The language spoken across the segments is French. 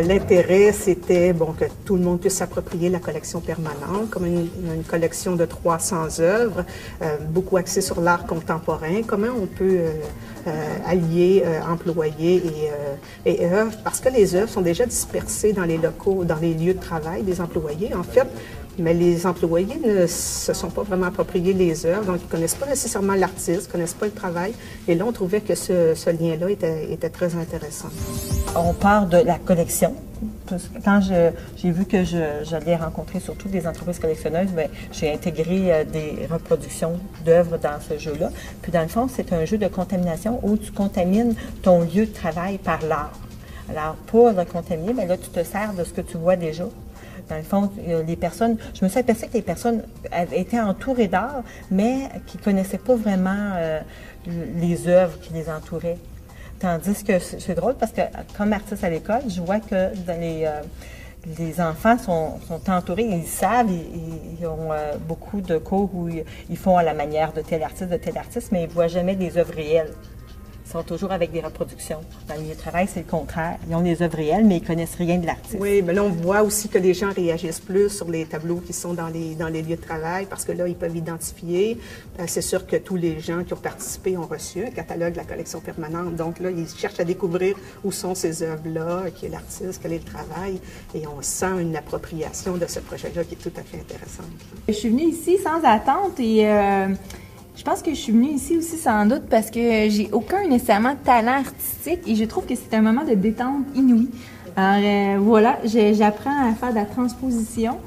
L'intérêt, c'était bon, que tout le monde puisse s'approprier la collection permanente, comme une collection de 300 œuvres, beaucoup axée sur l'art contemporain. Comment on peut allier employés et œuvres, parce que les œuvres sont déjà dispersées dans les locaux, dans les lieux de travail des employés, en fait. Mais les employés ne se sont pas vraiment appropriés les œuvres, donc ils ne connaissent pas nécessairement l'artiste, ne connaissent pas le travail. Et là, on trouvait que ce lien-là était très intéressant. On part de la collection. Quand j'ai vu que j'allais rencontrer surtout des entreprises collectionneuses, bien, j'ai intégré des reproductions d'œuvres dans ce jeu-là. Puis dans le fond, c'est un jeu de contamination où tu contamines ton lieu de travail par l'art. Alors, pour le contaminer, bien là, tu te sers de ce que tu vois déjà. Dans le fond, les personnes, je me suis aperçue que les personnes étaient entourées d'art, mais qui ne connaissaient pas vraiment les œuvres qui les entouraient. Tandis que c'est drôle parce que, comme artiste à l'école, je vois que dans les enfants sont entourés, ils savent, ils ont beaucoup de cours où ils font à la manière de tel artiste, mais ils ne voient jamais des œuvres réelles. Ils sont toujours avec des reproductions. Dans le milieu de travail, c'est le contraire. Ils ont des œuvres réelles, mais ils ne connaissent rien de l'artiste. Oui, mais là, on voit aussi que les gens réagissent plus sur les tableaux qui sont dans les lieux de travail, parce que là, ils peuvent identifier. C'est sûr que tous les gens qui ont participé ont reçu un catalogue de la collection permanente. Donc là, ils cherchent à découvrir où sont ces œuvres-là, qui est l'artiste, quel est le travail. Et on sent une appropriation de ce projet-là qui est tout à fait intéressante. Je suis venue ici sans attente et... je pense que je suis venue ici aussi sans doute parce que j'ai aucun nécessairement talent artistique et je trouve que c'est un moment de détente inouï. Alors voilà, j'apprends à faire de la transposition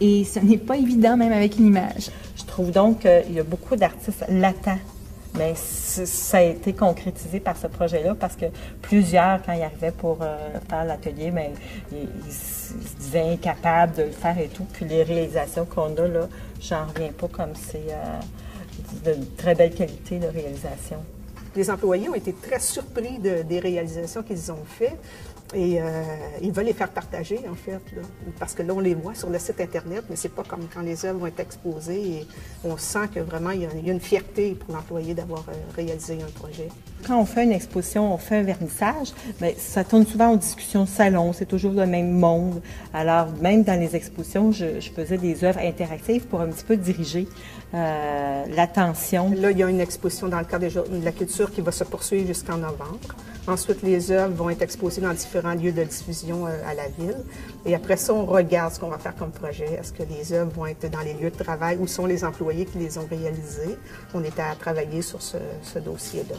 et ce n'est pas évident même avec une image. Je trouve donc qu'il y a beaucoup d'artistes latents, mais ça a été concrétisé par ce projet-là parce que plusieurs, quand ils arrivaient pour faire l'atelier, bien, ils se disaient incapables de le faire et tout. Puis les réalisations qu'on a là, j'en reviens pas comme c'est... de très belle qualité de réalisation. Les employés ont été très surpris des réalisations qu'ils ont faites et ils veulent les faire partager, en fait, là, parce que là, on les voit sur le site Internet, mais c'est pas comme quand les œuvres vont être exposées et on sent que vraiment, il y a une fierté pour l'employé d'avoir réalisé un projet. Quand on fait une exposition, on fait un vernissage, bien, ça tourne souvent en discussion de salon, c'est toujours le même monde. Alors, même dans les expositions, je faisais des œuvres interactives pour un petit peu diriger l'attention. Là, il y a une exposition dans le cadre de la culture qui va se poursuivre jusqu'en novembre. Ensuite, les œuvres vont être exposées dans différents lieux de diffusion à la ville. Et après ça, on regarde ce qu'on va faire comme projet. Est-ce que les œuvres vont être dans les lieux de travail? Où sont les employés qui les ont réalisées? On est à travailler sur ce dossier-là.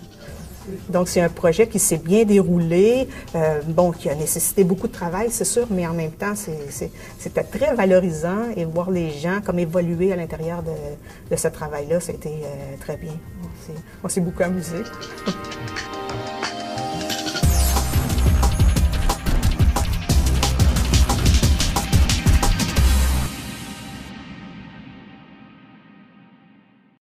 Donc, c'est un projet qui s'est bien déroulé, qui a nécessité beaucoup de travail, c'est sûr, mais en même temps, c'était très valorisant et voir les gens comme évoluer à l'intérieur de ce travail-là, c'était très bien. On s'est beaucoup amusé.